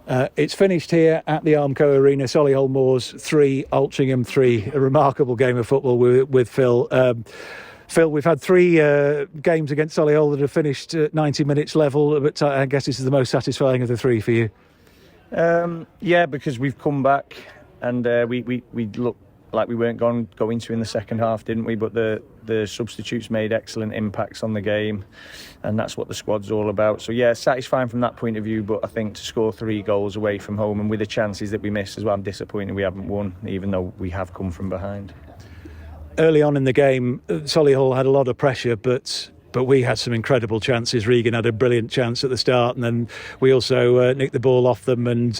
It's finished here at the Armco Arena. Solihull Moors 3, Altrincham 3. A remarkable game of football with Phil. Phil, we've had 3 games against Solihull that have finished 90 minutes level, but I guess this is the most satisfying of the 3 for you. Yeah, because we've come back and we looked like we weren't going to in the second half, didn't we? But the substitutes made excellent impacts on the game, and that's what the squad's all about. So yeah, satisfying from that point of view, but I think to score 3 goals away from home and with the chances that we missed as well, I'm disappointed we haven't won, even though we have come from behind. Early on in the game, Solihull had a lot of pressure, but we had some incredible chances. Regan had a brilliant chance at the start, and then we also nicked the ball off them. And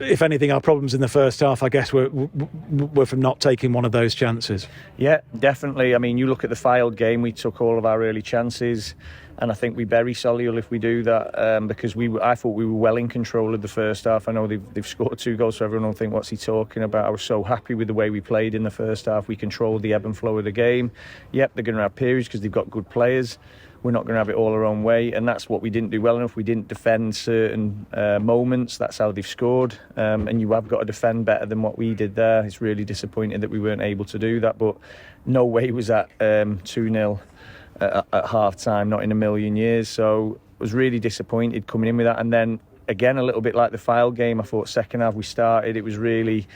if anything, our problems in the first half, I guess, were from not taking one of those chances. Yeah, definitely. I mean, you look at the Fylde game, we took all of our early chances, and I think we bury Solihull if we do that, because I thought we were well in control of the first half. I know they've scored 2 goals, so everyone will think, what's he talking about? I was so happy with the way we played in the first half. We controlled the ebb and flow of the game. Yep, they're going to have periods because they've got good players. We're not going to have it all our own way, and that's what we didn't do well enough. We didn't defend certain moments. That's how they've scored, and you have got to defend better than what we did there. It's really disappointing that we weren't able to do that, but no way was that 2-0 at half-time, not in a million years. So I was really disappointed coming in with that. And then, again, a little bit like the Fylde game, I thought second half we started, it was really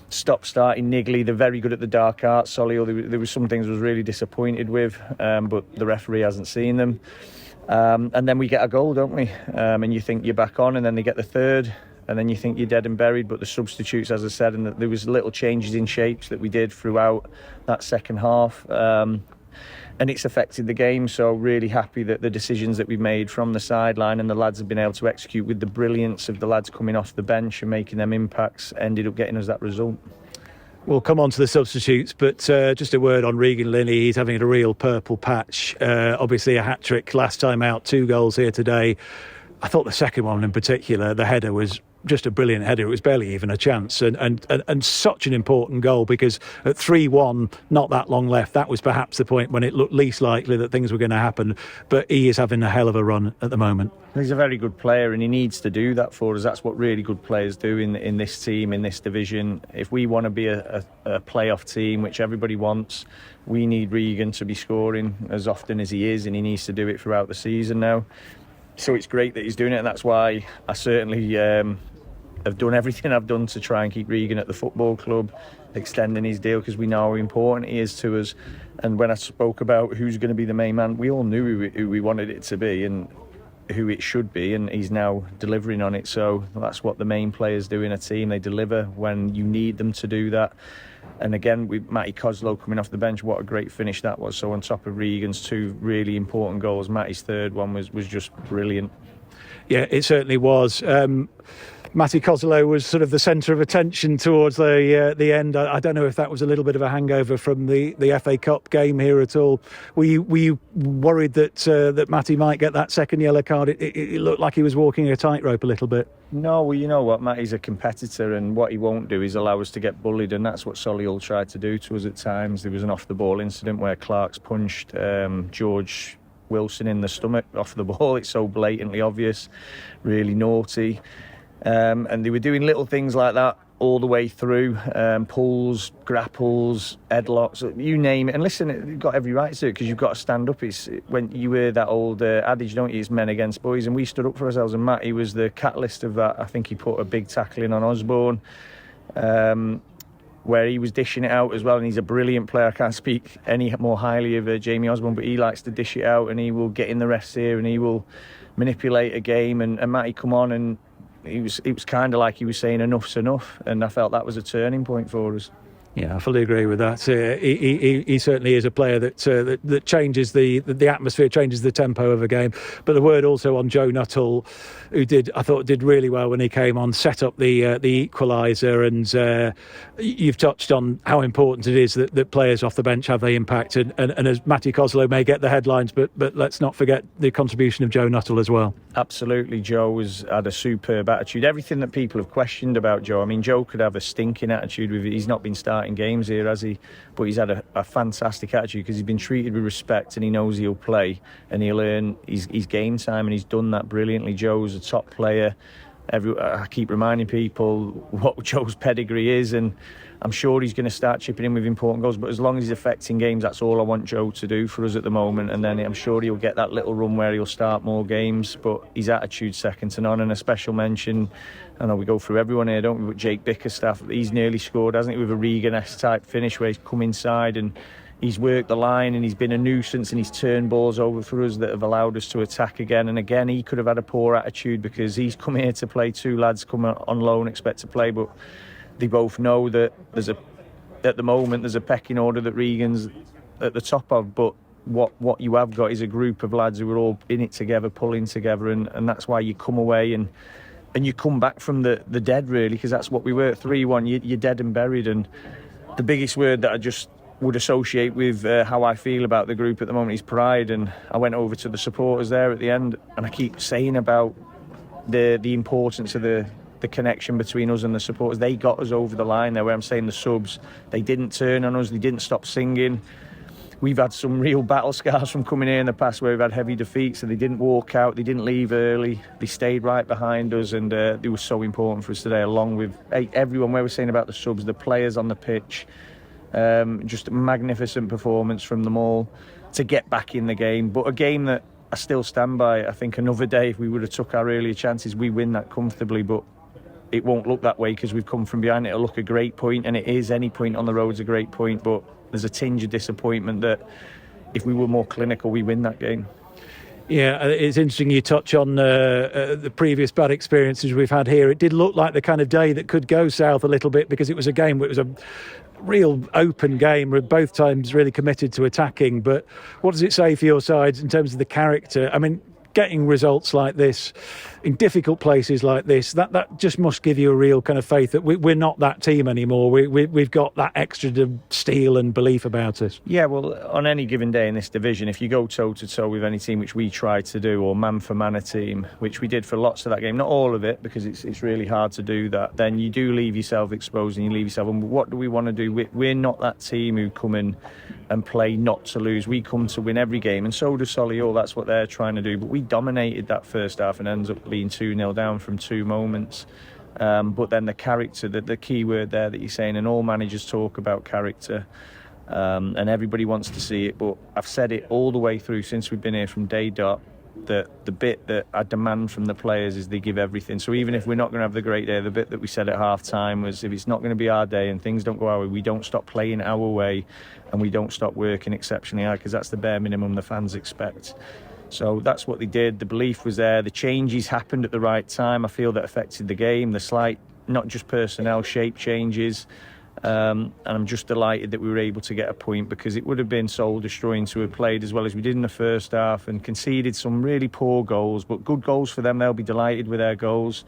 stop-starting, niggly. They're very good at the dark arts. Solihull, there was some things I was really disappointed with, but the referee hasn't seen them. And then we get a goal, don't we? And you think you're back on, and then they get the third, and then you think you're dead and buried. But the substitutes, as I said, and there was little changes in shapes that we did throughout that second half. And it's affected the game, so really happy that the decisions that we made from the sideline and the lads have been able to execute with the brilliance of the lads coming off the bench and making them impacts ended up getting us that result. We'll come on to the substitutes, but just a word on Regan Linney. He's having a real purple patch. Obviously a hat-trick last time out, 2 goals here today. I thought the second one in particular, the header, was just a brilliant header. It was barely even a chance, and such an important goal, because at 3-1, not that long left, that was perhaps the point when it looked least likely that things were going to happen. But he is having a hell of a run at the moment. He's a very good player, and he needs to do that for us. That's what really good players do in this team, in this division. If we want to be a playoff team, which everybody wants, we need Regan to be scoring as often as he is, and he needs to do it throughout the season now. So it's great that he's doing it, and that's why I certainly have done everything I've done to try and keep Regan at the football club, extending his deal, because we know how important he is to us. And when I spoke about who's going to be the main man, we all knew who we wanted it to be and who it should be, and he's now delivering on it. So that's what the main players do in a team. They deliver when you need them to do that. And again, with Matty Coslow coming off the bench, what a great finish that was. So on top of Regan's 2 really important goals, Matty's third one was just brilliant. Yeah, it certainly was. Matty Coslow was sort of the centre of attention towards the end. I don't know if that was a little bit of a hangover from the FA Cup game here at all. Were you worried that Matty might get that second yellow card? It looked like he was walking a tightrope a little bit. No, well, you know what, Matty's a competitor, and what he won't do is allow us to get bullied, and that's what Solihull tried to do to us at times. There was an off-the-ball incident where Clark's punched George Wilson in the stomach off the ball. It's so blatantly obvious, really naughty. And they were doing little things like that all the way through, pulls, grapples, headlocks, you name it. And listen, you've got every right to it, because you've got to stand up. It's when you hear that old adage, don't you, it's men against boys, and we stood up for ourselves, and Matty was the catalyst of that. I think he put a big tackle in on Osborne, where he was dishing it out as well, and he's a brilliant player. I can't speak any more highly of Jamie Osborne, but he likes to dish it out, and he will get in the refs here, and he will manipulate a game, and Matty come on, and it was kind of like he was saying enough's enough, and I felt that was a turning point for us. Yeah, I fully agree with that. He certainly is a player that changes the atmosphere, changes the tempo of a game. But the word also on Joe Nuttall, who I thought did really well when he came on, set up the equaliser, and you've touched on how important it is that players off the bench have the impact, and as Matty Coslow may get the headlines, but let's not forget the contribution of Joe Nuttall as well. Absolutely, Joe had a superb attitude. Everything that people have questioned about Joe, I mean, Joe could have a stinking attitude with it. He's not been starting games here, has he? But he's had a fantastic attitude, because he's been treated with respect, and he knows he'll play and he'll earn his game time, and he's done that brilliantly. Joe's a top player, I keep reminding people what Joe's pedigree is, and I'm sure he's going to start chipping in with important goals. But as long as he's affecting games, that's all I want Joe to do for us at the moment. And then I'm sure he'll get that little run where he'll start more games. But his attitude's second to none. And a special mention, I know we go through everyone here, don't we? But Jake Bickerstaff, he's nearly scored, hasn't he, with a Regan-esque type finish where he's come inside and he's worked the line, and he's been a nuisance, and he's turned balls over for us that have allowed us to attack again. And again, he could have had a poor attitude because he's come here to play. Two lads come on loan, expect to play, but they both know that at the moment there's a pecking order that Regan's at the top of. But what you have got is a group of lads who are all in it together, pulling together, and that's why you come away and you come back from the dead, really, because that's what we were. 3-1, you're dead and buried. And the biggest word that I just would associate with how I feel about the group at the moment is pride. And I went over to the supporters there at the end, and I keep saying about the importance of the connection between us and the supporters. They got us over the line there, where I'm saying the subs, they didn't turn on us, they didn't stop singing. We've had some real battle scars from coming here in the past where we've had heavy defeats, and they didn't walk out, they didn't leave early, they stayed right behind us, and they were so important for us today, along with everyone. Where we're saying about the subs, the players on the pitch, just a magnificent performance from them all to get back in the game. But a game that I still stand by. I think another day, if we would have took our earlier chances, we win that comfortably, but it won't look that way because we've come from behind. It'll look a great point, and it is. Any point on the road's a great point, but there's a tinge of disappointment that if we were more clinical, we win that game. Yeah, it's interesting you touch on the previous bad experiences we've had here. It did look like the kind of day that could go south a little bit, because it was a game where it was a real open game, where both times really committed to attacking. But what does it say for your side in terms of the character? I mean, getting results like this in difficult places like this, that just must give you a real kind of faith that we're not that team anymore. We've got that extra steel and belief about us. Yeah, well, on any given day in this division, if you go toe-to-toe with any team, which we try to do, or man-for-man a team, which we did for lots of that game, not all of it, because it's really hard to do that, then you do leave yourself exposed, and you leave yourself, and what do we want to do? We're not that team who come in and play not to lose. We come to win every game, and so does Solihull. That's what they're trying to do. But we dominated that first half and ends up being 2-0 down from 2 moments. But then the character, the key word there that you're saying, and all managers talk about character, and everybody wants to see it. But I've said it all the way through since we've been here from day dot, that the bit that I demand from the players is they give everything. So even if we're not going to have the great day, the bit that we said at half time was, if it's not going to be our day and things don't go our way, we don't stop playing our way, and we don't stop working exceptionally hard, because that's the bare minimum the fans expect. So that's what they did. The belief was there. The changes happened at the right time. I feel that affected the game. The slight, not just personnel, shape changes. And I'm just delighted that we were able to get a point, because it would have been soul destroying to have played as well as we did in the first half and conceded some really poor goals, but good goals for them. They'll be delighted with their goals,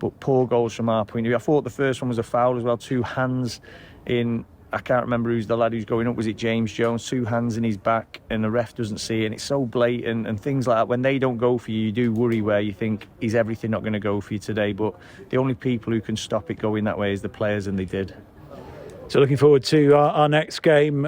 but poor goals from our point of view. I thought the first one was a foul as well. 2 hands in, I can't remember who's the lad who's going up. Was it James Jones? 2 hands in his back, and the ref doesn't see it. And it's so blatant, and things like that. When they don't go for you, you do worry, where you think, is everything not going to go for you today? But the only people who can stop it going that way is the players, and they did. So looking forward to our next game.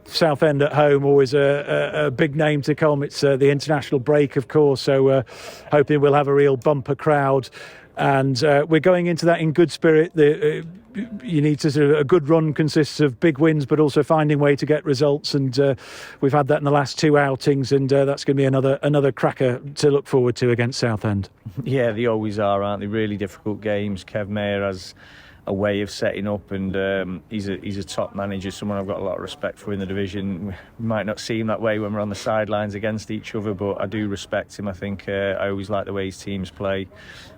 Southend at home, always a big name to come. It's the international break, of course, so hoping we'll have a real bumper crowd. And we're going into that in good spirit. You need to sort of, a good run consists of big wins, but also finding a way to get results. And we've had that in the last 2 outings, and that's going to be another cracker to look forward to against Southend. Yeah, they always are, aren't they? Really difficult games. Kev Mayer has a way of setting up, and he's a top manager, someone I've got a lot of respect for in the division. We might not see him that way when we're on the sidelines against each other, but I do respect him. I think I always like the way his teams play.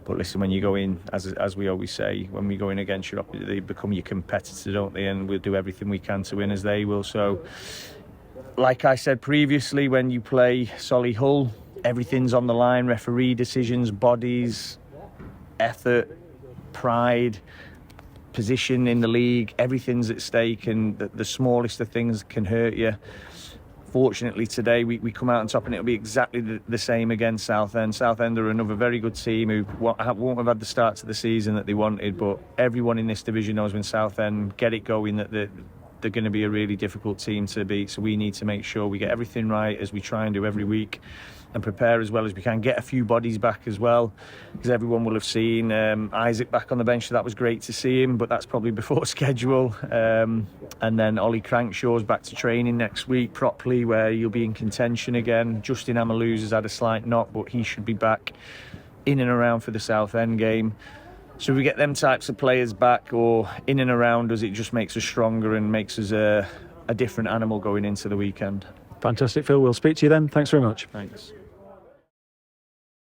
But listen, when you go in, as we always say, when we go in against your opponent, they become your competitor, don't they? And we'll do everything we can to win, as they will. So, like I said previously, when you play Solihull, everything's on the line. Referee decisions, bodies, effort, pride, position in the league, everything's at stake, and the smallest of things can hurt you. Fortunately today we come out on top, and it'll be exactly the same against Southend. Southend are another very good team who won't have had the start to the season that they wanted, but everyone in this division knows when Southend get it going that they're going to be a really difficult team to beat. So we need to make sure we get everything right, as we try and do every week. and prepare as well as we can. Get a few bodies back as well, because everyone will have seen Isaac back on the bench, so that was great to see him, but that's probably before schedule. And then Ollie Crankshaw's back to training next week properly, where he'll be in contention again. Justin Amaluz has had a slight knock, but he should be back in and around for the Southend game. So if we get them types of players back or in and around us, it just makes us stronger and makes us a different animal going into the weekend. Fantastic, Phil. We'll speak to you then. Thanks very much. Thanks.